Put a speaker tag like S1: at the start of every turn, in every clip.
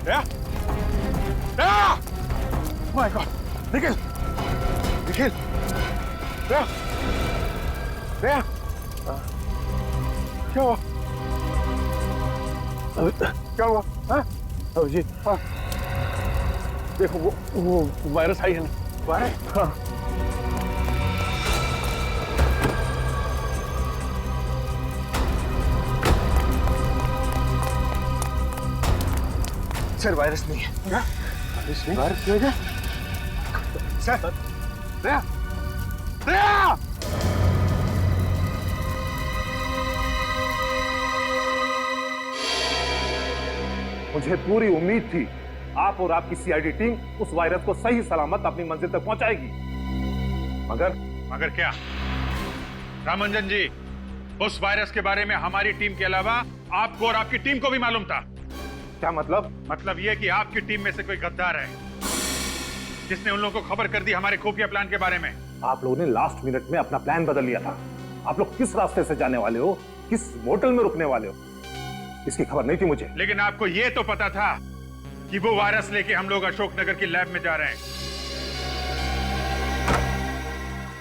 S1: Daya, Daya! Oh my God! Nikhil, Nikhil, दया, दया, क्या हुआ? क्या हुआ? हाँ? जी, हाँ। देखो वो वायरस आई है ना? वायरस? हाँ। सर वायरस नहीं है। वायरस नहीं? वायरस नहीं है? सर, दया, दया! मुझे पूरी उम्मीद थी आप और आपकी सीआईडी टीम उस वायरस को सही सलामत अपनी मंजिल तक पहुंचाएगी, मगर
S2: क्या रामंजन जी, उस वायरस के बारे में हमारी टीम के अलावा आपको और आपकी टीम को भी मालूम था।
S1: क्या मतलब?
S2: मतलब ये कि आपकी टीम में से कोई गद्दार है जिसने उन लोगों को खबर कर दी हमारे खुफिया प्लान के बारे में।
S1: आप लोगों ने लास्ट मिनट में अपना प्लान बदल लिया था। आप लोग किस रास्ते से जाने वाले हो, किस होटल में रुकने वाले हो, इसकी खबर नहीं थी मुझे।
S2: लेकिन आपको यह तो पता था कि वो वायरस लेके हम लोग अशोकनगर की लैब में जा रहे हैं।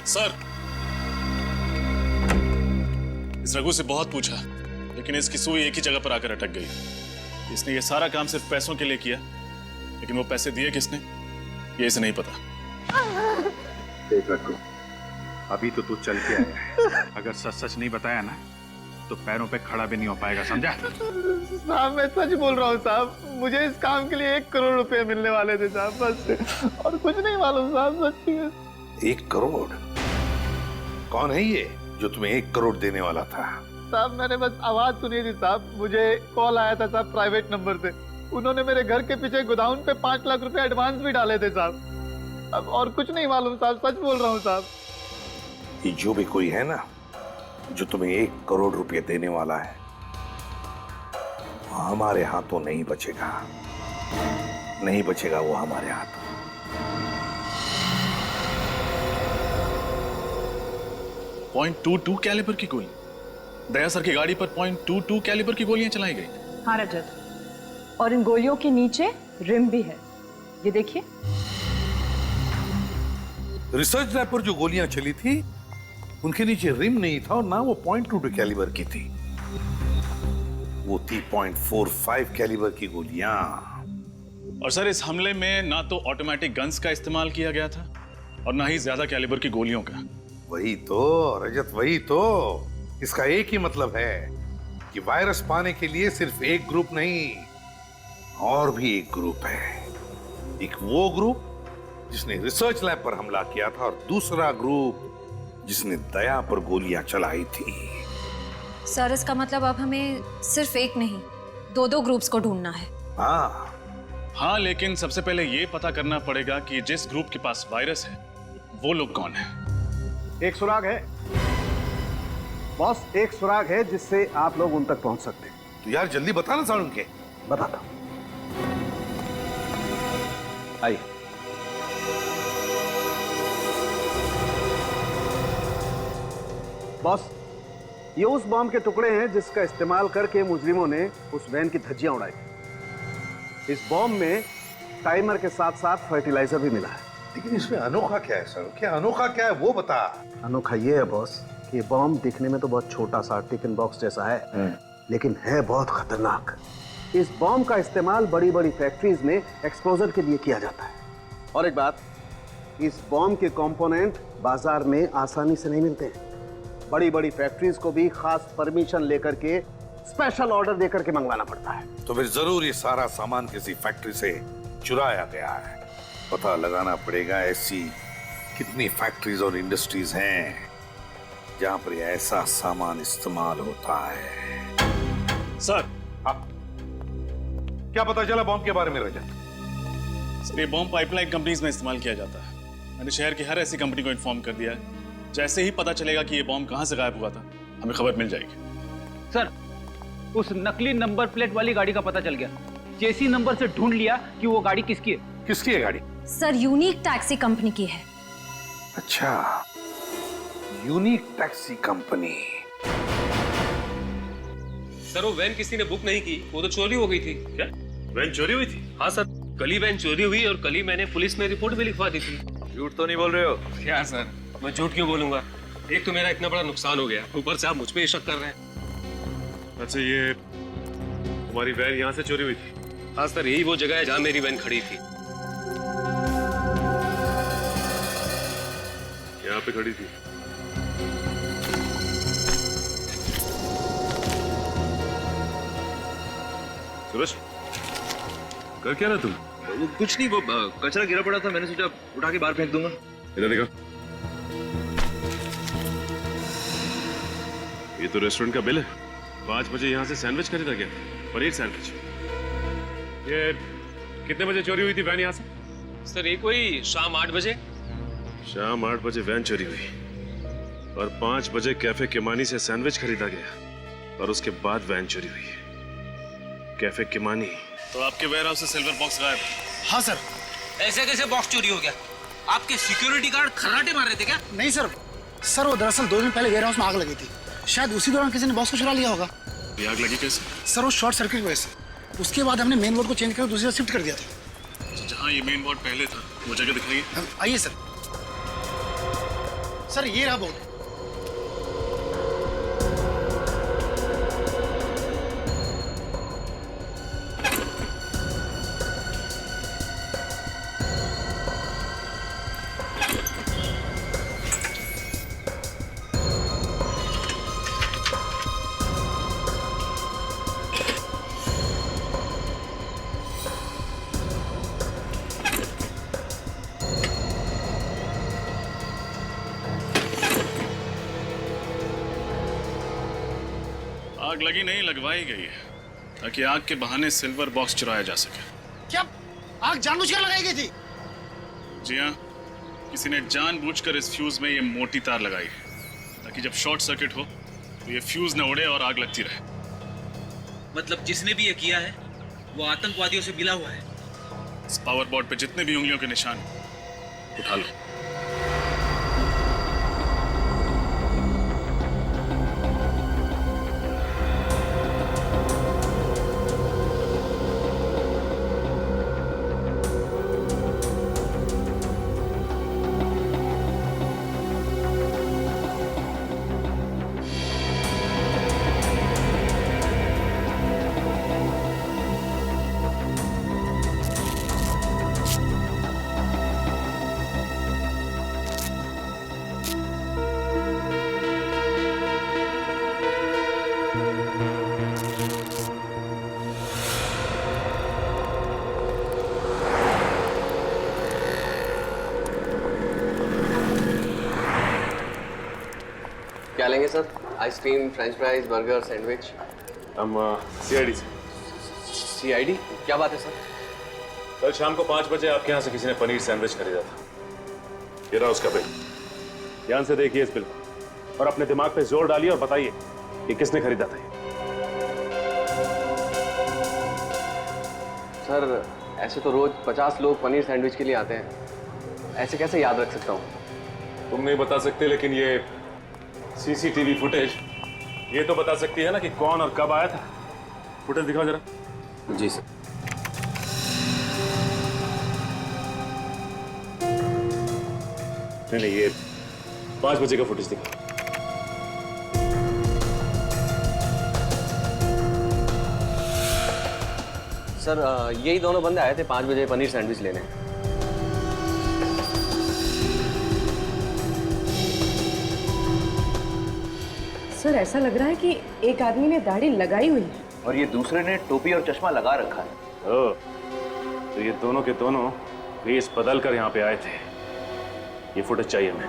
S3: सर, इस रघु से बहुत पूछा, लेकिन इसकी सुई एक ही जगह पर आकर अटक गई। इसने ये सारा काम सिर्फ पैसों के लिए किया, लेकिन वो पैसे दिए किसने, ये इसे नहीं पता।
S2: देख रघु, अभी तो तू चल के आया है, अगर सच सच नहीं बताया ना तो पैरों पे खड़ा भी नहीं हो पाएगा, समझा?
S4: साहब मैं सच बोल रहा हूँ साहब, मुझे इस काम के लिए 1 करोड़ रुपए मिलने वाले थे साहब, बस और कुछ नहीं मालूम साहब, सच्ची में।
S5: 1 करोड़? कौन है ये जो तुम्हें 1 करोड़ देने वाला था?
S4: साहब मैंने बस आवाज सुनी थी साहब, मुझे कॉल आया था साहब प्राइवेट नंबर से। उन्होंने मेरे घर के पीछे गोदाउन पे 5 लाख रुपए एडवांस भी डाले थे साहब। अब और कुछ नहीं मालूम साहब, सच बोल रहा हूँ साहब।
S5: ये जो भी कोई है ना जो तुम्हें 1 करोड़ रुपए देने वाला है, हमारे हाथों नहीं बचेगा, नहीं बचेगा वो हमारे हाथों।
S3: .22 कैलिबर की गोली, दया सर की गाड़ी पर .22 कैलिबर की गोलियां चलाई गई।
S6: हाँ रजत, और इन गोलियों के नीचे रिम भी है, ये देखिए।
S5: रिसर्च लैब पर जो गोलियां चली थी उनके नीचे रिम नहीं था और ना वो .22 कैलिबर की थी, वो थी .45 कैलिबर की गोलियां।
S3: और सर इस हमले में ना तो ऑटोमेटिक गन्स का इस्तेमाल किया गया था और ना ही ज्यादा कैलिबर की गोलियों का।
S5: वही तो रजत, वही तो। इसका एक ही मतलब है कि वायरस पाने के लिए सिर्फ एक ग्रुप नहीं, और भी एक ग्रुप है। एक वो ग्रुप जिसने रिसर्च लैब पर हमला किया था और दूसरा ग्रुप जिसने दया पर गोलियां चलाई थी।
S7: सर इसका मतलब अब हमें सिर्फ एक नहीं 2 ग्रुप्स को ढूंढना है।
S3: हाँ, लेकिन सबसे पहले ये पता करना पड़ेगा कि जिस ग्रुप के पास वायरस है वो लोग कौन है।
S1: एक सुराग है बॉस, एक सुराग है जिससे आप लोग उन तक पहुंच सकते हैं।
S5: तो यार जल्दी बताना सारुण के।
S1: बताता हूं, आइए। बॉस, ये उस बॉम्ब के टुकड़े हैं जिसका इस्तेमाल करके मुजरिमों ने उस वैन की धज्जियां उड़ाई थी। इस बॉम्ब में टाइमर के साथ साथ फर्टिलाइजर भी मिला है।
S5: लेकिन इसमें अनोखा क्या है सर? क्या अनोखा क्या है वो बता।
S1: अनोखा ये है बॉस कि ये बॉम्ब दिखने में तो बहुत छोटा सा टिफिन बॉक्स जैसा है, लेकिन है बहुत खतरनाक। इस बॉम्ब का इस्तेमाल बड़ी बड़ी फैक्ट्रीज में एक्सप्लोजर के लिए किया जाता है। और एक बात, इस बॉम्ब के कंपोनेंट बाजार में आसानी से नहीं मिलते हैं। बड़ी बड़ी फैक्ट्रीज को भी खास परमिशन लेकर के स्पेशल ऑर्डर देकर के मंगवाना पड़ता है।
S5: तो फिर जरूर ये सारा सामान किसी फैक्ट्री से चुराया गया है। पता लगाना पड़ेगा ऐसी कितनी फैक्ट्रीज और इंडस्ट्रीज हैं जहां पर ऐसा सामान इस्तेमाल होता है।
S3: सर,
S5: क्या पता चला बॉम्ब के बारे में रजत?
S3: सर ये बॉम्ब पाइपलाइन कंपनीज में इस्तेमाल किया जाता है। मैंने शहर की हर ऐसी कंपनी को इन्फॉर्म कर दिया है। जैसे ही पता चलेगा कि ये बॉम्ब कहां से गायब हुआ था, हमें खबर मिल जाएगी।
S4: सर, उस नकली नंबर प्लेट वाली गाड़ी का पता चल गया। चेसी नंबर से ढूंढ लिया कि वो गाड़ी किसकी है।
S5: किसकी है गाड़ी?
S7: सर यूनिक टैक्सी कंपनी की है।
S5: अच्छा, यूनिक टैक्सी कंपनी।
S8: सर वो वैन किसी ने बुक नहीं की, वो तो चोरी हो गई थी।
S3: क्या? वैन चोरी हुई थी?
S8: हाँ सर, कल ही वैन चोरी हुई और कल ही मैंने पुलिस में रिपोर्ट भी लिखवा दी थी।
S3: झूठ तो नहीं बोल रहे हो?
S8: क्या सर, मैं झूठ क्यों बोलूंगा? एक तो मेरा इतना बड़ा नुकसान हो गया, ऊपर से आप मुझ पे ही शक कर रहे हैं।
S3: अच्छा, ये तुम्हारी वैन यहाँ से चोरी हुई थी?
S8: हाँ सर, यही वो जगह है जहाँ मेरी वैन खड़ी थी।
S3: यहाँ पे खड़ी थी? सूरज, कर क्या रहा तुम?
S9: वो कुछ नहीं, वो कचरा गिरा पड़ा था, मैंने सोचा उठा के बाहर फेंक दूंगा।
S3: इधर देखो, ये तो रेस्टोरेंट का बिल है। 5 बजे यहाँ से सैंडविच खरीदा गया, पनीर सैंडविच। ये कितने बजे चोरी हुई थी वैन यहाँ से?
S8: सर ये कोई शाम 8 बजे।
S3: शाम 8 बजे वैन चोरी हुई और 5 बजे कैफे किमानी से सैंडविच खरीदा गया और उसके बाद वैन चोरी हुई। Cafe Kimani. तो आपके वेयर हाउस से सिल्वर बॉक्स गायब है?
S10: हाँ सर।
S9: ऐसे कैसे बॉक्स चोरी हो गया? आपके सिक्योरिटी गार्ड खर्राटे मार रहे थे क्या?
S10: नहीं सर, सर वो दरअसल 2 दिन पहले वेयर हाउस में आग लगी थी, शायद उसी दौरान किसी ने बॉक्स को चुरा लिया होगा।
S3: ये आग लगी कैसे?
S10: सर वो शॉर्ट सर्किट की वजह से। उसके बाद हमने मेन बोर्ड को चेंज करके दूसरी जगह शिफ्ट कर दिया था।
S3: तो जहाँ ये मेन बोर्ड पहले था वो जगह दिखाइए।
S10: आइए सर। सर ये रहा बोर्ड।
S3: आग लगी नहीं, लगवाई गई है ताकि आग के बहाने सिल्वर बॉक्स चुराया जा सके।
S10: क्या आग जानबूझकर लगाई गई थी?
S3: जी हाँ, किसी ने जानबूझकर इस फ्यूज में ये मोटी तार लगाई है ताकि जब शॉर्ट सर्किट हो तो ये फ्यूज न उड़े और आग लगती रहे।
S9: मतलब जिसने भी ये किया है वो आतंकवादियों से मिला हुआ है।
S3: इस पावर बोर्ड पे जितने भी उंगलियों के निशान उठा लो।
S8: क्या लेंगे sir? Ice cream, French fries, burger, sandwich?
S3: हम CID से।
S8: CID? क्या बात है सर?
S3: कल शाम को 5 बजे आपके यहाँ से किसी ने पनीर सैंडविच खरीदा था। ये रहा उसका बिल। ध्यान से देखिए इस बिल को और अपने दिमाग पे जोर डालिए और बताइए कि किसने खरीदा था।
S8: सर ऐसे तो रोज 50 लोग पनीर सैंडविच के लिए आते हैं, ऐसे कैसे याद रख सकता हूँ?
S3: तुम नहीं बता सकते, लेकिन ये CCTV फुटेज ये तो बता सकती है ना कि कौन और कब आया था। फुटेज दिखाओ जरा।
S8: जी सर।
S3: नहीं, ये 5 बजे का फुटेज दिखाओ।
S8: सर यही दोनों बंदे आए थे 5 बजे पनीर सैंडविच लेने।
S6: सर ऐसा लग रहा है कि एक आदमी ने दाढ़ी लगाई हुई है
S9: और ये दूसरे ने टोपी और चश्मा लगा रखा है।
S3: ओह, तो ये दोनों के दोनों भेष बदल कर यहाँ पे आए थे। ये फुटेज चाहिए हमें।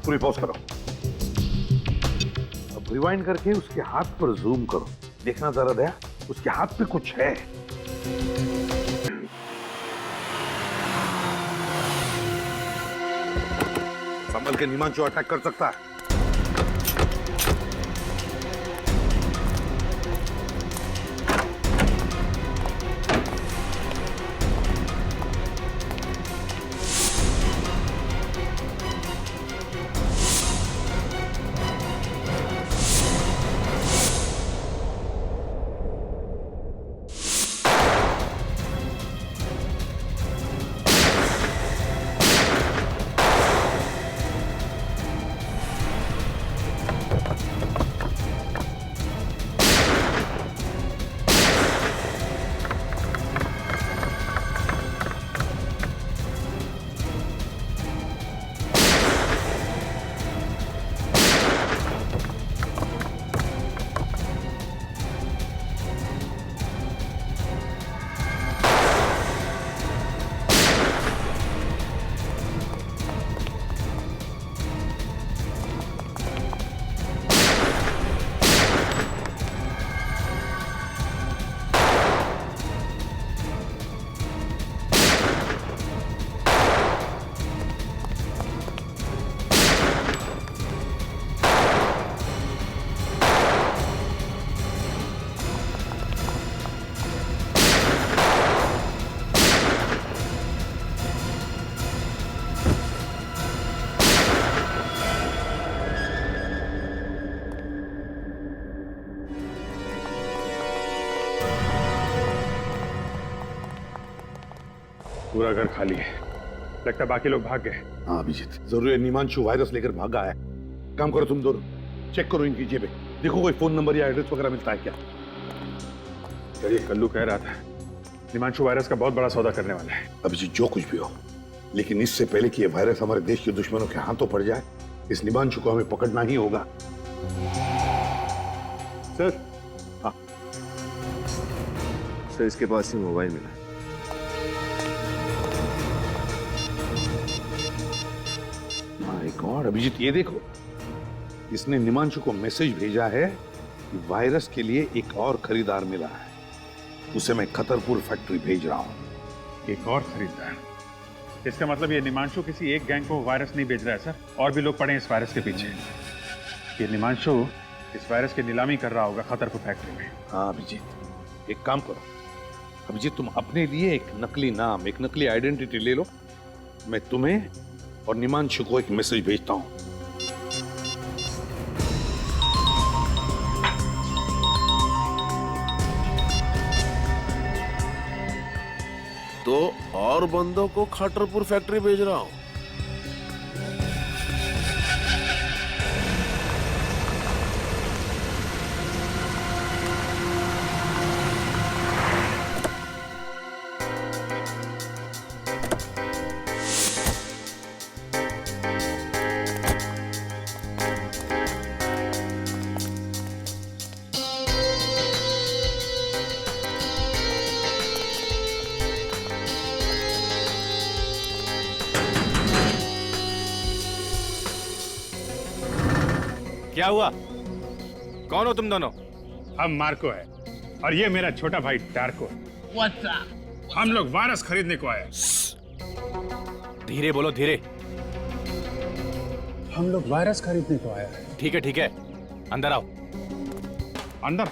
S5: पूरी पॉज करो। अब रिवाइंड करके उसके हाथ पर जूम करो। देखना जरा दया, उसके हाथ पे कुछ है। संभल के नीमांशु अटैक कर सकता है।
S2: पूरा घर खाली है, लगता है बाकी लोग भाग गए।
S5: हाँ अभिजीत, जरूर है निमांशु वायरस लेकर भागा है। काम करो तुम दोनों, चेक करो इनकी जेबें, देखो कोई फोन नंबर या एड्रेस वगैरह मिलता है क्या।
S2: यार ये कल्लू कह रहा था निमांशु वायरस का बहुत बड़ा सौदा करने वाला है।
S5: अभिजीत जो कुछ भी हो, लेकिन इससे पहले कि ये वायरस हमारे देश के दुश्मनों के हाथों पड़ जाए, इस निमांशु को हमें पकड़ना ही होगा।
S1: सर, हाँ सर, इसके पास ही मोबाइल मिला।
S5: माय गॉड अभिजीत, ये देखो, इसने निमांशु को मैसेज भेजा है कि वायरस के लिए एक और खरीदार मिला है, उसे मैं खतरपुर फैक्ट्री भेज रहा हूं।
S2: एक और खरीदार? इसका मतलब ये निमांशु किसी एक गैंग को वायरस नहीं भेज रहा है सर, और भी लोग पड़े हैं इस वायरस के पीछे। ये निमांशु इस वायरस की नीलामी कर रहा होगा खतरपुर फैक्ट्री में।
S5: हाँ अभिजीत, एक काम करो अभिजीत, तुम अपने लिए एक नकली नाम, एक नकली आइडेंटिटी ले लो, मैं तुम्हें और निमांशु को एक मैसेज भेजता हूं।
S11: तो और बंदों को खतरपुर फैक्ट्री भेज रहा हूं।
S3: क्या हुआ? कौन हो तुम दोनों?
S2: हम मार्को है और ये मेरा छोटा भाई डार्को है। हम लोग वायरस खरीदने को आए।
S3: धीरे बोलो, धीरे।
S2: हम लोग वायरस खरीदने को आए।
S3: ठीक है, अंदर आओ।
S2: अंदर?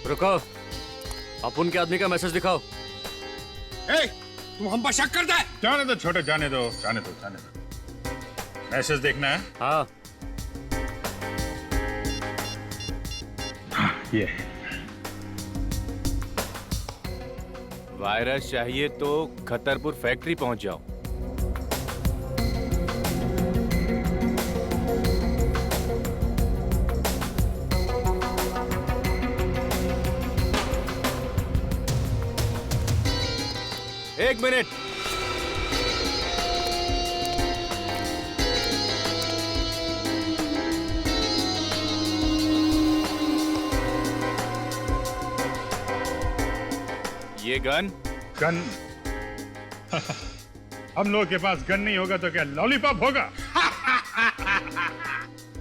S3: रुको, अपुन के आदमी का मैसेज दिखाओ।
S11: तुम हम पर शक करता है?
S2: जाने दो छोटे, जाने दो। मैसेज देखना है?
S3: हाँ।
S2: ये
S3: वायरस चाहिए तो खतरपुर फैक्ट्री पहुंच जाओ। एक मिनट। ये गन
S2: हम लोगों के पास गन नहीं होगा तो क्या लॉलीपॉप होगा?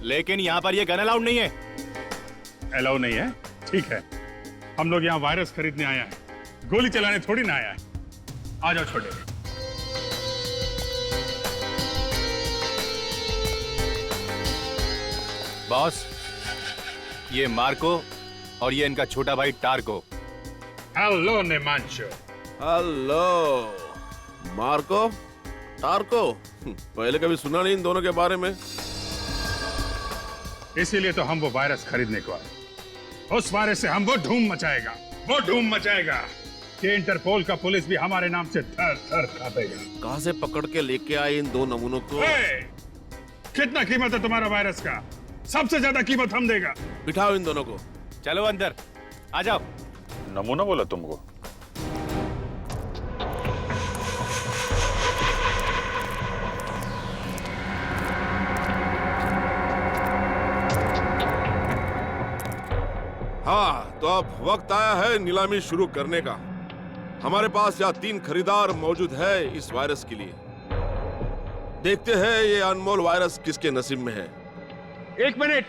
S3: लेकिन यहाँ पर ये गन अलाउड नहीं है।
S2: अलाउ नहीं है? ठीक है, हम लोग यहाँ वायरस खरीदने आया है, गोली चलाने थोड़ी ना आया है। आ जाओ छोटे।
S3: बॉस, ये मार्को और ये इनका छोटा भाई टार्को।
S2: हेलो निमांशु।
S11: हेलो मार्को, टार्को, पहले कभी सुना नहीं इन दोनों के बारे में।
S2: इसीलिए तो हम वो वायरस खरीदने को आए। उस वायरस से हम वो धूम मचाएगा कि इंटरपोल का पुलिस भी हमारे नाम से थर थर कांपेगा।
S11: कहां से पकड़ के लेके आए इन दो नमूनों को?
S2: कितना कीमत है तुम्हारा वायरस का? सबसे ज्यादा कीमत हम देगा।
S11: बिठाओ इन दोनों को।
S3: चलो अंदर आ जाओ।
S2: नमूना बोला तुमको?
S11: हाँ, तो अब वक्त आया है नीलामी शुरू करने का। हमारे पास यहाँ 3 खरीदार मौजूद है इस वायरस के लिए। देखते हैं ये अनमोल वायरस किसके नसीब में है।
S8: 1 मिनट,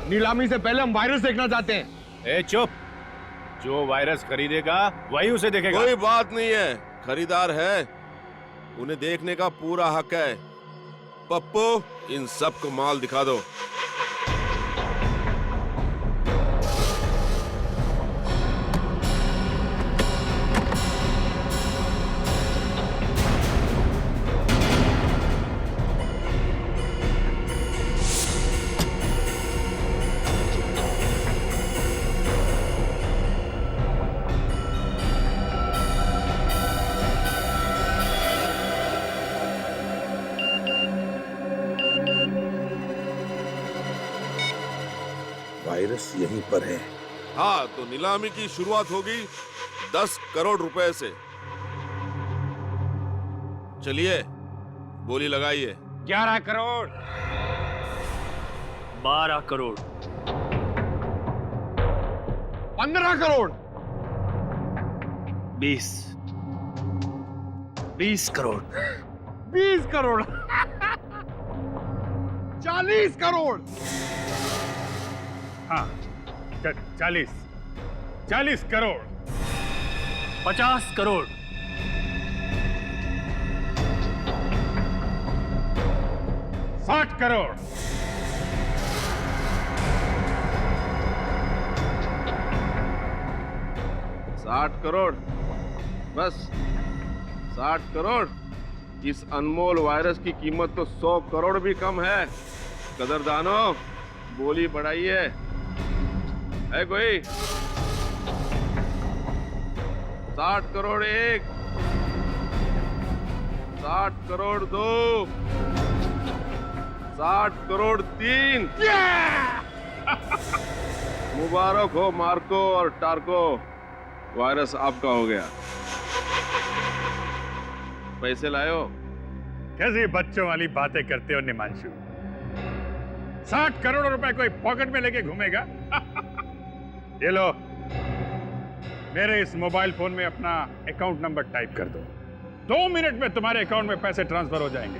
S8: नीलामी से पहले हम वायरस देखना चाहते हैं।
S3: ए चुप, जो वायरस खरीदेगा वही उसे देखेगा।
S11: कोई बात नहीं है, खरीदार है, उन्हें देखने का पूरा हक है। पप्पू, इन सबको माल दिखा दो।
S5: वायरस यहीं पर है।
S11: हाँ, तो नीलामी की शुरुआत होगी 10 करोड़ रुपए से। चलिए, बोली लगाइए।
S8: 11 करोड़, 12 करोड़,
S11: 15 करोड़,
S8: 20 करोड़,
S11: 20 करोड़, 40 करोड़।
S2: हाँ, 40 करोड़,
S8: 50 करोड़,
S2: 60 करोड़,
S11: 60 करोड़, बस 60 करोड़। इस अनमोल वायरस की कीमत तो 100 करोड़ भी कम है। कदरदानों, बोली बढ़ाइए। है कोई? 60 करोड़ 1, 60 करोड़ 2, 60 करोड़ 3। मुबारक हो मार्को और टार्को, वायरस आपका हो गया। पैसे लायो?
S2: कैसी बच्चों वाली बातें करते हो निमांशु? 60 करोड़ रुपए कोई पॉकेट में लेके घूमेगा? ये लो, मेरे इस मोबाइल फोन में अपना अकाउंट नंबर टाइप कर दो। 2 मिनट में तुम्हारे अकाउंट में पैसे ट्रांसफर हो जाएंगे।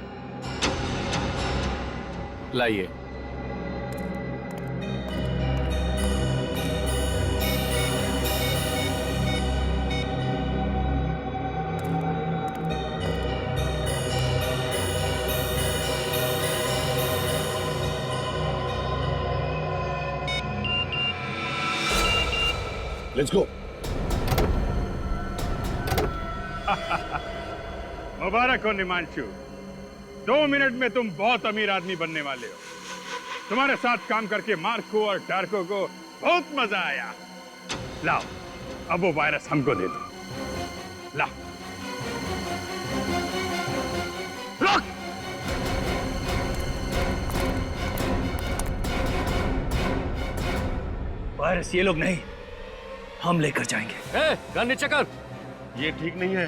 S3: लाइए।
S5: Let's go.
S2: मुबारक हो निमांशु, 2 मिनट में तुम बहुत अमीर आदमी बनने वाले हो। तुम्हारे साथ काम करके मार्को और टार्को को बहुत मजा आया। लाओ, अब वो वायरस हमको दे दो। लाओ। रुक!
S8: वायरस ये लोग नहीं, हम लेकर जाएंगे। गन नीचे कर।
S11: ये ठीक नहीं है,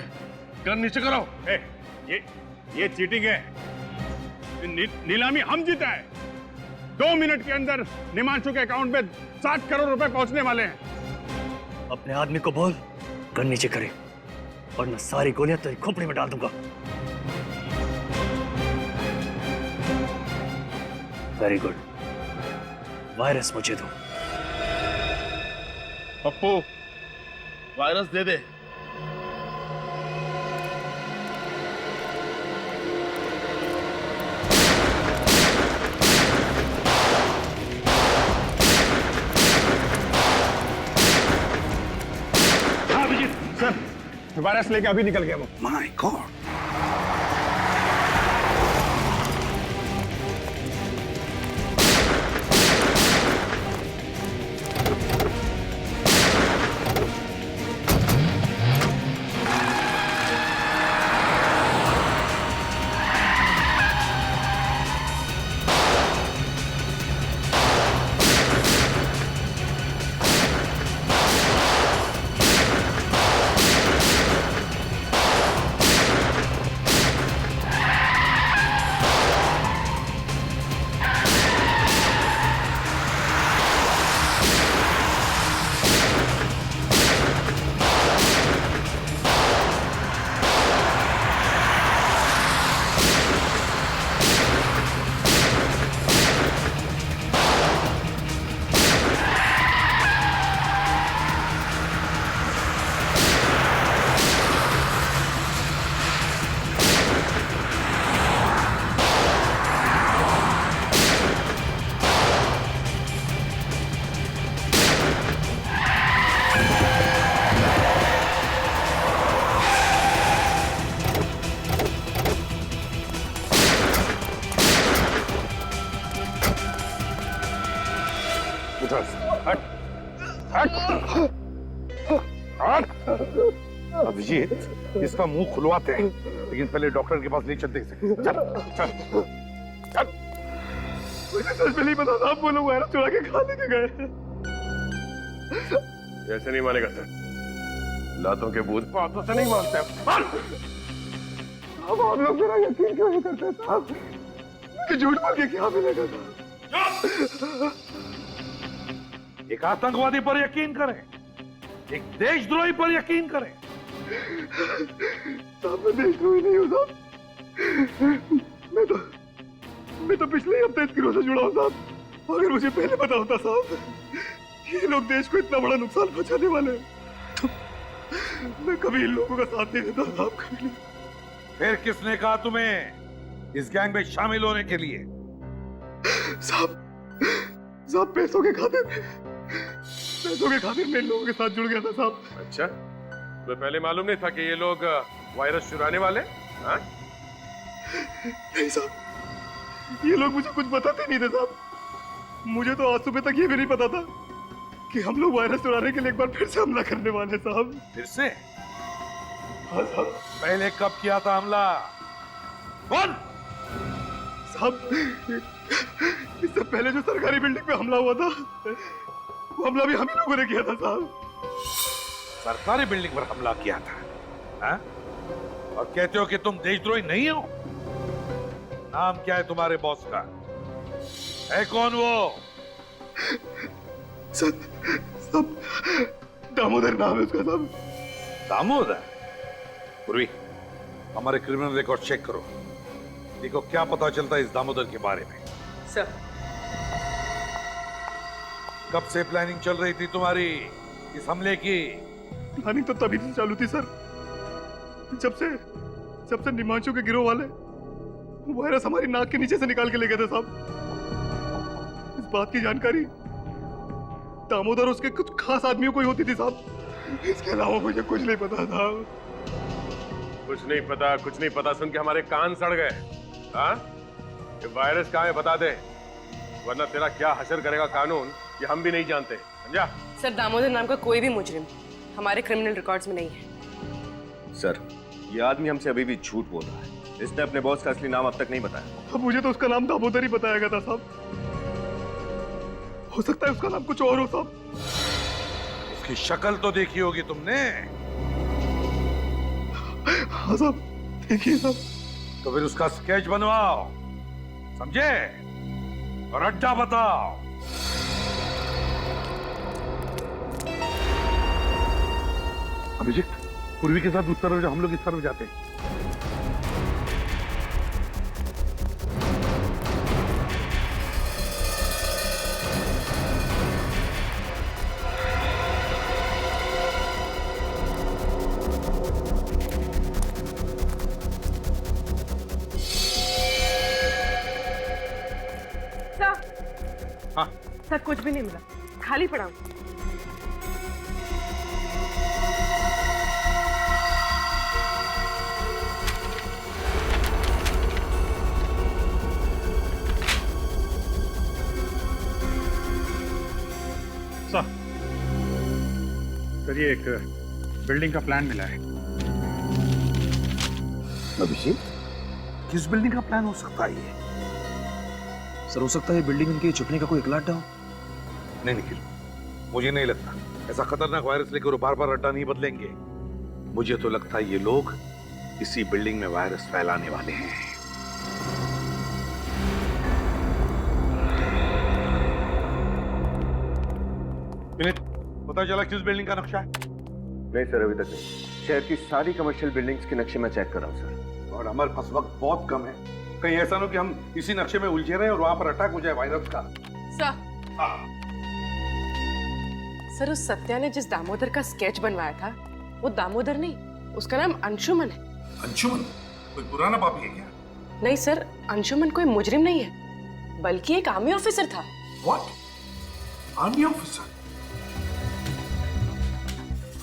S11: गन नीचे करो।
S2: ये चीटिंग है। नीलामी हम जीता है। 2 मिनट के अंदर निमांशु के अकाउंट में 60 करोड़ रुपए पहुंचने वाले हैं।
S8: अपने आदमी को बोल गन नीचे करे, वरना सारी गोलियां तेरी खोपड़ी में डाल दूंगा। वेरी गुड, वायरस मुझे दो।
S11: पप्पू, वायरस दे दे।
S2: हाँ अभिजीत सर, वायरस लेके अभी निकल गया वो।
S5: My God. अभिजीत, इसका मुंह खुलवाते हैं, लेकिन पहले डॉक्टर के पास ले चलते हैं। चल चल चल।
S2: मुझे सच में नहीं पता था, आप वो लोग वायरस चुरा के खा लेके गए।
S11: ऐसे नहीं मानेगा सर, लातों के बूथ बातों से नहीं मानते।
S4: अब आप लोग मेरा यकीन क्यों नहीं करते साहब कि झूठ बोल के क्या मिलेगा साहब?
S5: एक आतंकवादी पर यकीन करें, एक देशद्रोही पर यकीन करें।
S4: साहब मैं देशद्रोही नहीं हूँ साहब, मैं तो पिछले हफ्ते इस गिरोह से जुड़ा हूँ साहब। अगर मुझे पहले पता होता साहब ये लोग देश को इतना बड़ा नुकसान पहुंचाने वाले हैं तो मैं कभी इन लोगों का साथ नहीं देता साहब, कभी नहीं।
S5: फिर किसने कहा तुम्हें इस गैंग में शामिल होने के लिए?
S4: साहब पैसों के खातिर मैं इन लोगों के साथ जुड़ गया था साहब।
S11: अच्छा, तो पहले मालूम नहीं था कि ये लोग वायरस चुराने वाले? हाँ?
S4: नहीं साहब, ये लोग मुझे कुछ बताते नहीं थे साहब। मुझे तो आज सुबह तक ये भी नहीं पता था कि हम लोग वायरस चुराने के लिए एक बार फिर से हमला करने वाले साहब।
S5: फिर से?
S4: हाँ साहब।
S5: पहले कब किया था हमला? कौन?
S4: साहब इससे पहले जो सरकारी बिल्डिंग पे हमला हुआ था वो हमला भी हम ही लोगों ने किया था साहब।
S5: सरकारी बिल्डिंग पर हमला किया था? हाँ? और कहते हो कि तुम देशद्रोही नहीं हो? नाम क्या है तुम्हारे बॉस का? है कौन वो?
S4: सब दामोदर नाम है उसका साहब।
S5: दामोदर? पूर्वी, हमारे क्रिमिनल रिकॉर्ड चेक करो, देखो क्या पता चलता है इस दामोदर के बारे में।
S6: सर
S5: कब से प्लानिंग चल रही थी तुम्हारी इस हमले की?
S4: प्लानिंग तो तभी से चालू थी सर जब से निमांशु के गिरोह वाले वायरस हमारी नाक के नीचे से निकाल के ले गए थे साहब। इस बात की जानकारी दामोदर उसके कुछ खास आदमियों को ही होती थी साहब, इसके अलावा मुझे कुछ नहीं पता था।
S11: कुछ नहीं पता सुन के हमारे कान सड़ गए। हाँ? ये वायरस कहाँ है बता दे, वरना तेरा क्या हशर करेगा कानून ये हम भी नहीं जानते, समझा?
S6: सर दामोदर नाम का कोई भी मुजरिम हमारे क्रिमिनल रिकॉर्ड्स में नहीं है।
S12: सर ये आदमी हमसे अभी भी झूठ बोल रहा है, इसने अपने बॉस का असली नाम अब तक नहीं बताया।
S4: अब मुझे तो उसका नाम दामोदर ही बताया गया था साहब, हो सकता है उसका नाम कुछ और हो साहब।
S5: उसकी शक्ल तो देखी होगी तुमने?
S4: हाँ साहब देखिए साहब।
S5: तो फिर उसका स्केच बनवाओ, समझे? और अड्डा बताओ।
S4: अभिजीत, पूर्वी के साथ उस तरफ हम लोग इस तरफ जाते हैं।
S6: हाँ सर कुछ भी नहीं मिला, खाली पड़ा हूं।
S2: सर ये एक बिल्डिंग का प्लान मिला है।
S5: अभिषेक, किस बिल्डिंग का प्लान हो सकता है ये?
S12: सर हो सकता है बिल्डिंग इनके छुपने का कोई इकलाटा हो।
S5: नहीं निखिल, मुझे नहीं लगता ऐसा खतरनाक वायरस लेकर वो बार बार अड्डा नहीं बदलेंगे। मुझे तो लगता है ये लोग इसी बिल्डिंग में वायरस फैलाने वाले हैं। विनीत, पता चला किस बिल्डिंग का नक्शा है?
S12: नहीं सर अभी तक नहीं, शहर की सारी कमर्शियल बिल्डिंग्स के नक्शे मैं चेक कर रहा हूँ सर।
S5: और हमारे पास वक्त बहुत कम है, कहीं ऐसा ना हो कि हम इसी नक्शे में उलझे रहे और वहां पर अटैक हो जाए वायरस का।
S6: सर
S5: हाँ।
S6: सर उस सत्या ने जिस दामोदर का स्केच बनवाया था वो दामोदर नहीं, उसका नाम अंशुमन है।
S5: अंशुमन? कोई पुराना पापी है क्या?
S6: नहीं सर, अंशुमन कोई मुजरिम नहीं है बल्कि एक आर्मी ऑफिसर था।
S5: What? Army officer?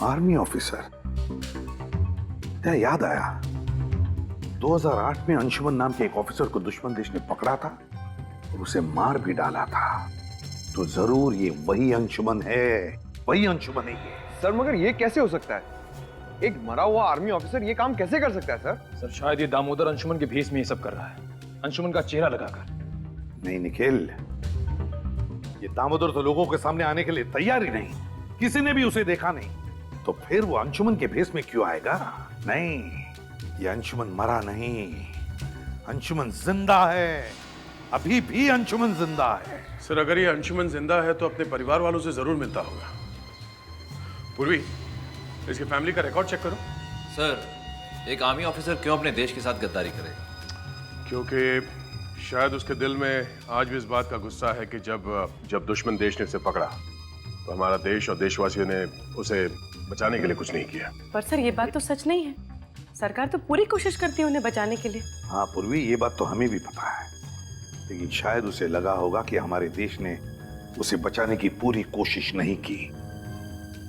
S5: Army officer? क्या याद आया, 2008 में अंशुमन नाम के एक ऑफिसर को दुश्मन देश ने पकड़ा था और उसे मार भी डाला था। तो जरूर ये वही अंशुमन है, वही अंशुमन है ये।
S12: सर मगर ये कैसे हो सकता है? एक मरा हुआ आर्मी ऑफिसर ये काम कैसे कर सकता है सर?
S3: सर शायद ये दामोदर अंशुमन के भेष में ये सब कर रहा है, अंशुमन का चेहरा लगाकर।
S5: नहीं निखिल, ये दामोदर तो लोगों के सामने आने के लिए तैयार ही नहीं। किसी ने भी उसे देखा नहीं, तो फिर वो अंशुमन के भेष में क्यों आएगा? नहीं, ये अंशुमन मरा नहीं, अंशुमन जिंदा है, अभी भी अंशुमन जिंदा है।
S13: सर अगर ये अंशुमन जिंदा है तो अपने परिवार वालों से जरूर मिलता होगा। पूर्वी, इसकी फैमिली का रिकॉर्ड चेक करो।
S14: सर, एक आर्मी ऑफिसर क्यों अपने देश के साथ गद्दारी करे?
S13: क्योंकि शायद उसके दिल में आज भी इस बात का गुस्सा है कि जब दुश्मन देश ने उसे पकड़ा तो हमारा देश और देशवासियों ने उसे बचाने के लिए कुछ नहीं किया।
S6: पर सर ये बात तो सच नहीं है। सरकार तो पूरी कोशिश करती है उन्हें बचाने के लिए।
S5: हाँ पूर्वी, ये बात तो हमें भी पता है, लेकिन शायद उसे लगा होगा कि हमारे देश ने उसे बचाने की पूरी कोशिश नहीं की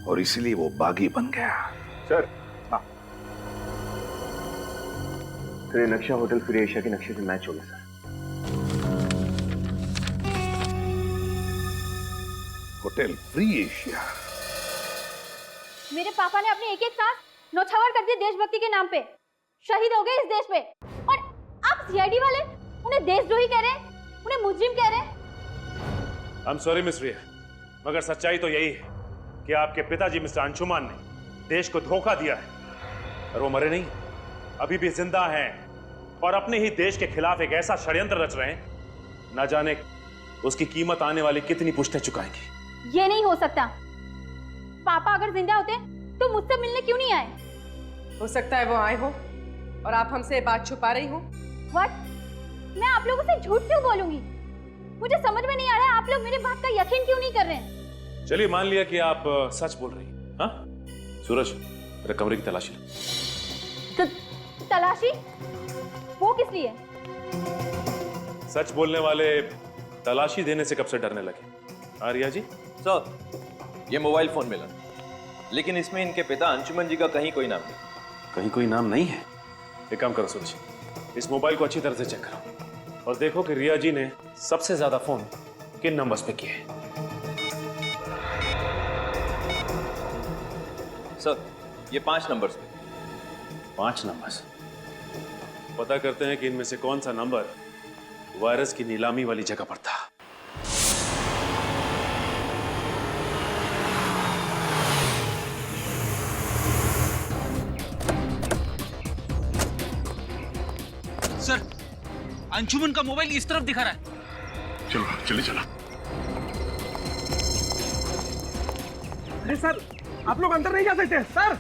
S5: और इसलिए वो बागी बन गया।
S12: सर, हाँ सर, ये नक्शा होटल फ्री एशिया के नक्शे से मैच हो गया सर।
S5: Hotel free Asia.
S15: मेरे पापा ने अपने एक एक सांस नौछावर कर दिए देशभक्ति के नाम पे, शहीद हो गए इस देश पे, और आप सीआईडी वाले उन्हें देशद्रोही कह रहे हैं, उन्हें मुजरिम कह रहे हैं।
S16: I'm sorry मिस रिया, मगर सच्चाई तो यही है कि आपके पिताजी मिस्टर अंशुमान ने देश को धोखा दिया है और वो मरे नहीं, अभी भी जिंदा हैं और अपने ही देश के खिलाफ एक ऐसा षड्यंत्र रच रहे हैं, न जाने उसकी कीमत आने वाली कितनी पुश्तें चुकाएंगी।
S15: ये नहीं हो सकता। पापा अगर जिंदा होते तो मुझसे मिलने क्यों नहीं आए?
S6: हो सकता है वो आए हो और आप हमसे ये बात छुपा रही हो।
S15: व्हाट? मैं आप लोगों से झूठ क्यों बोलूंगी? मुझे समझ में नहीं आ रहा है आप लोग मेरी बात का यकीन क्यों नहीं कर रहे हैं?
S16: चलिए मान लिया कि आप सच बोल रही हैं। हाँ सूरज, मेरे कमरे की तलाशी लो।
S15: तलाशी? वो किस लिए?
S16: सच बोलने वाले तलाशी देने से कब से डरने लगे? आर्या जी?
S14: सर, ये मोबाइल फोन मिला, लेकिन इसमें इनके पिता अंशुमन जी का कहीं कोई नाम नहीं।
S16: कहीं कोई नाम नहीं है? एक काम करो सूरज, इस मोबाइल को अच्छी तरह से चेक करो और देखो कि रिया जी ने सबसे ज्यादा फोन किन नंबर्स पे किए हैं।
S14: सर, ये 5 नंबर्स पे।
S16: 5 नंबर्स? पता करते हैं कि इनमें से कौन सा नंबर वायरस की नीलामी वाली जगह पर था।
S9: सर, अंशुमन का मोबाइल इस तरफ दिखा रहा है।
S2: चलो चलिए चलो।
S10: अरे सर, आप लोग अंदर नहीं जा सकते सर।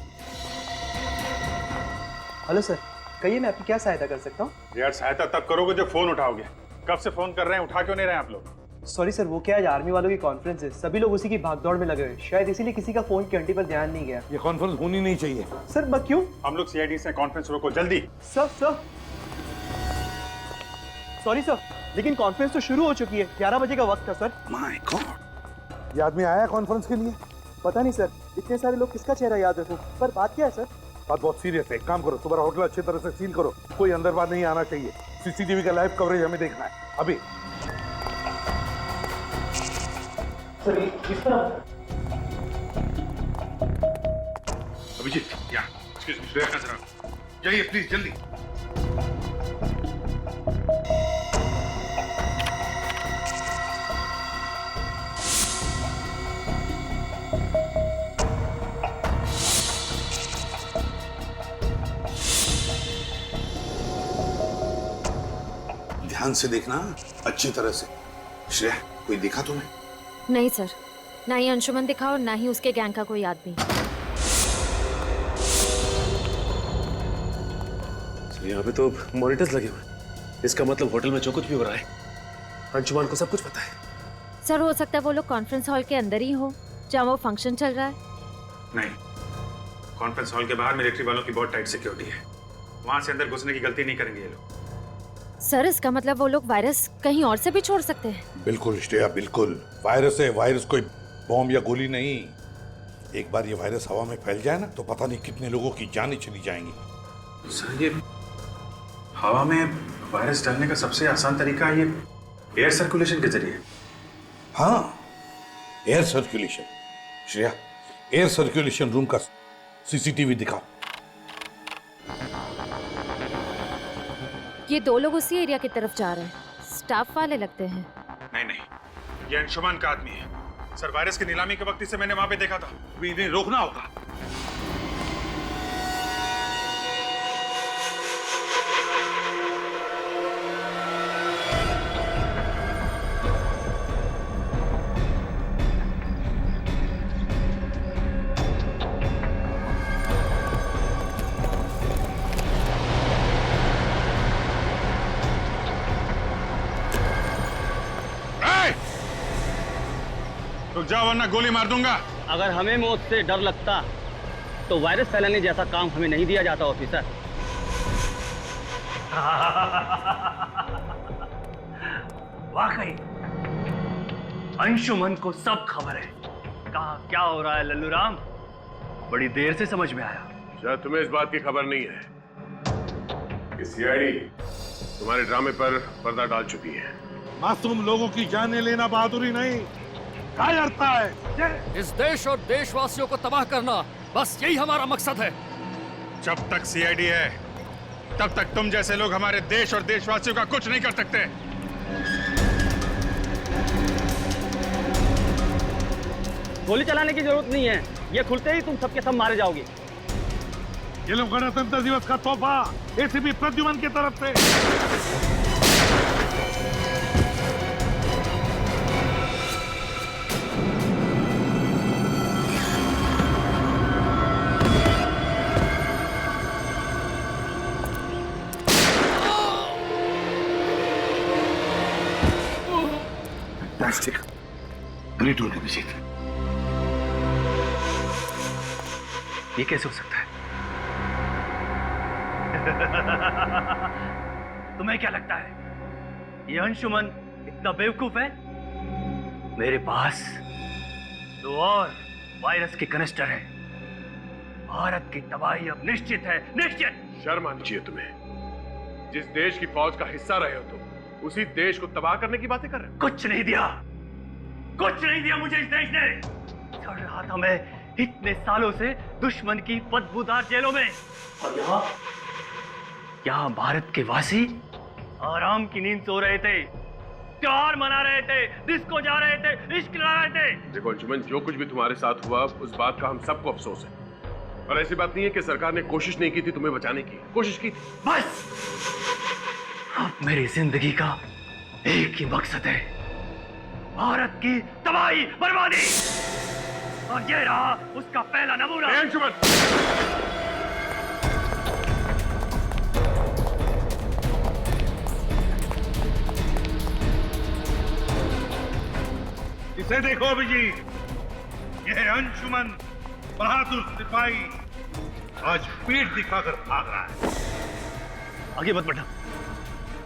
S4: हेलो सर, कहिए मैं आपकी क्या सहायता कर सकता हूँ?
S2: यार सहायता तब करोगे जब फोन उठाओगे। कब से फोन कर रहे हैं, उठा क्यों नहीं रहे हैं आप लोग?
S4: सॉरी सर, वो क्या आज आर्मी वालों की कॉन्फ्रेंस है, सभी लोग उसी की भागदौड़ में लगे हुए, शायद इसीलिए किसी का फोन की घंटी पर ध्यान नहीं गया।
S5: ये कॉन्फ्रेंस होनी नहीं चाहिए।
S4: सर बस क्यों?
S2: हम लोग सीआईडी से कॉन्फ्रेंस रोको जल्दी।
S4: सर सॉरी सर, लेकिन कॉन्फ्रेंस तो शुरू हो चुकी है, 11 बजे का वक्त था सर।
S5: माय गॉड, ये आदमी आया कॉन्फ्रेंस के लिए?
S4: पता नहीं सर, इतने सारे लोग किसका चेहरा याद रखूं, पर बात क्या है सर?
S5: बात बहुत सीरियस है। एक काम करो, तुम्हारा होटल अच्छी तरह से सील करो, कोई अंदर बाहर नहीं आना चाहिए। सीसीटीवी का लाइव कवरेज हमें देखना है अभी।
S4: सर इस तरह।
S2: अभिजीत, या एक्सक्यूज मी, श्रेया का जरा
S5: जाइए प्लीज जल्दी। ध्यान से देखना, अच्छी तरह से। श्रेया, कोई दिखा तुम्हें?
S7: नहीं सर, ना ही अंशुमन दिखा और ना ही उसके गैंग का कोई आदमी।
S16: यहाँ पे तो मॉनिटर्स लगे हुए, इसका मतलब होटल में जो कुछ भी हो रहा है अंशुमान को सब कुछ पता है।
S7: सर हो सकता है वो लोग कॉन्फ्रेंस हॉल के अंदर ही हो जहाँ वो फंक्शन चल रहा है।
S2: नहीं, कॉन्फ्रेंस हॉल के बाहर मिलिट्री वालों की बहुत टाइट सिक्योरिटी है, वहां से अंदर घुसने की गलती नहीं करेंगे ये लोग।
S7: सर इसका मतलब वो लोग वायरस कहीं और से भी छोड़ सकते हैं।
S5: बिल्कुल श्रेया, बिल्कुल। वायरस है, वायरस कोई बॉम्ब या गोली नहीं। एक बार ये वायरस हवा में फैल जाए ना तो पता नहीं कितने लोगों की जानें चली जाएंगी।
S2: सर ये हवा में वायरस डालने का सबसे आसान तरीका ये एयर सर्कुलेशन के जरिए।
S5: हाँ, air circulation. Shreya, air circulation room का सीसीटीवी दिखाओ।
S7: ये 2 लोग उसी एरिया की तरफ जा रहे हैं, स्टाफ वाले लगते हैं।
S2: नहीं, ये अंशुमान का आदमी है, सर वायरस की नीलामी के वक्त इसे मैंने वहां पे देखा था।
S5: अभी इन्हें रोकना होगा।
S2: रुक जाओ वरना गोली मार दूंगा।
S17: अगर हमें मौत से डर लगता तो वायरस फैलाने जैसा काम हमें नहीं दिया जाता ऑफिसर।
S18: वाकई अंशुमन को सब खबर है। कहा क्या हो रहा है लल्लू राम, बड़ी देर से समझ में आया।
S13: शायद तुम्हें इस बात की खबर नहीं है कि सीआईडी तुम्हारे ड्रामे पर पर्दा डाल चुकी है।
S5: मासूम लोगों की जाने लेना बहादुरी नहीं, कायरता है।
S18: इस देश और देशवासियों को तबाह करना, बस यही हमारा मकसद है।
S2: जब तक सीआईडी है तब तक तुम जैसे लोग हमारे देश और देशवासियों का कुछ नहीं कर सकते।
S17: गोली चलाने की जरूरत नहीं है, ये खुलते ही तुम सबके सब मारे जाओगे।
S5: ये लोग गणतंत्र दिवस का तोहफा एसीपी प्रद्युमन की तरफ से।
S10: प्लास्टिक ग्रेट होने भी जीत।
S18: ये कैसे हो सकता है? तुम्हें क्या लगता है ये अंशुमन इतना बेवकूफ है? मेरे पास 2 और वायरस के कनिस्टर हैं। भारत की तबाही अब निश्चित है, निश्चित।
S13: शर्म आनी चाहिए तुम्हें। जिस देश की फौज का हिस्सा रहे हो तुम, उसी देश को तबाह करने की बातें कर रहे हो।
S18: कुछ नहीं दिया, कुछ नहीं दिया मुझे इस देश ने। चढ़ रहा था मैं इतने सालों से दुश्मन की बदबूदार जेलों में, और यहाँ भारत के वासी आराम की नींद सो रहे थे, त्योहार मना रहे थे, डिस्को जा रहे थे, इश्क ला रहे थे।
S13: देखो अंशुमन, जो कुछ भी तुम्हारे साथ हुआ उस बात का हम सबको अफसोस है, और ऐसी बात नहीं है कि सरकार ने कोशिश नहीं की थी तुम्हें बचाने की। कोशिश की थी।
S18: बस अब मेरी जिंदगी का एक ही मकसद है, भारत की तबाही, बर्बादी। और ये रहा उसका पहला नमूना।
S13: अंशुमन,
S5: इसे देखो अभिजीत, यह अंशुमन बहादुर सिपाही आज पीठ दिखाकर भाग रहा है।
S18: आगे मत बढ़ना,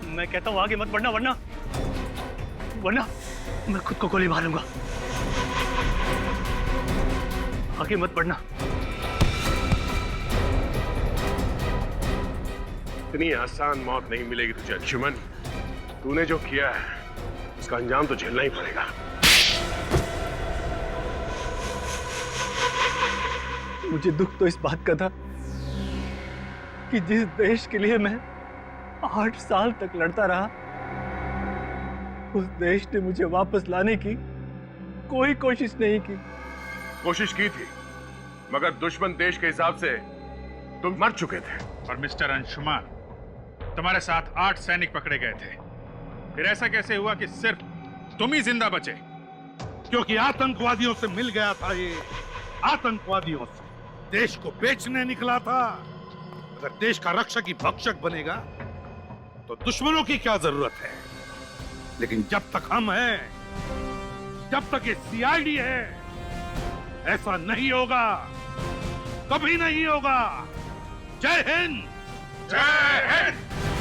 S18: मैं कहता हूं आगे मत बढ़ना, वरना मैं खुद को गोली मारूंगा। आगे मत बढ़ना।
S13: इतनी आसान मौत नहीं मिलेगी तुझे अंशुमन। तूने जो किया है उसका अंजाम तो झेलना ही पड़ेगा।
S18: मुझे दुख तो इस बात का था कि जिस देश के लिए मैं 8 साल तक लड़ता रहा, उस देश ने मुझे वापस लाने की कोई कोशिश नहीं की।
S13: कोशिश की थी, मगर दुश्मन देश के हिसाब से तुम मर चुके थे।
S2: और मिस्टर अंशुमान, तुम्हारे साथ 8 सैनिक पकड़े गए थे, फिर ऐसा कैसे हुआ कि सिर्फ तुम ही जिंदा बचे?
S5: क्योंकि आतंकवादियों से मिल गया था। ये आतंकवादियों से देश को बेचने निकला था। अगर देश का रक्षक ही भक्षक बनेगा तो दुश्मनों की क्या जरूरत है। लेकिन जब तक हम हैं, जब तक ये सीआईडी है, ऐसा नहीं होगा, कभी नहीं होगा। जय हिंद।
S2: जय हिंद।